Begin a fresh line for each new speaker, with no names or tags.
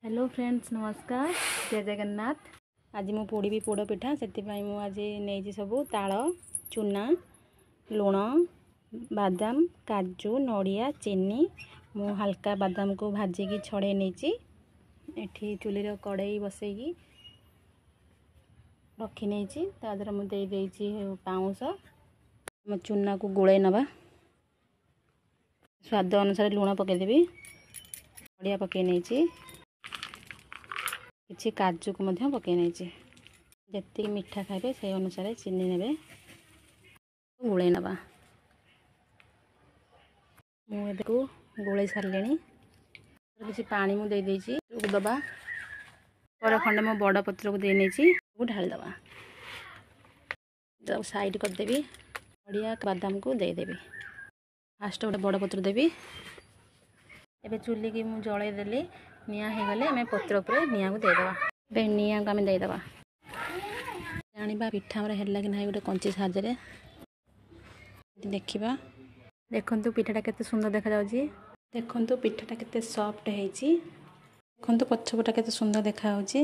Hello friends, नमस्कार, जय जगन्नाथ। आज मु पोड़ी पोड़ पिठा से आज नहीं सबू ताल चूना लुण बादाम काजू नड़िया चीनी मु हल्का बादाम को भाजिकी छड़े नहीं चूल्ही कड़ई बसैकी रखी नहीं तादर मुझे पाउंस चूना को गोले नवा स्वाद अनुसार लुण पकईदेवी नड़िया पकई नहीं किसी काजू को मध्य पकई नहीं जी मीठा खाइबे से अनुसार चीनी नेबे गोले नवा मुझे को गोले सारे किसी पानी मुझे दबा पर खंडे मो बड़ पत्र को देनी ढाल दबा साइड करदेवी नड़िया बादाम को देदेवी फास्ट गोटे बड़ पत्र देवी एबे चूल्ही की मु जड़े देली निया हो गले आम पत्र उपर निया को देदेवा निया को आम देदेवा जाना पिठा है कि ना गोटे कंची साहाଯ୍य देखा देखु पिठाटा केते सुंदर देखा जाउची देखु पिठाटा केते सॉफ्ट है देखु पछपटा केते सुंदर देखा जाउची।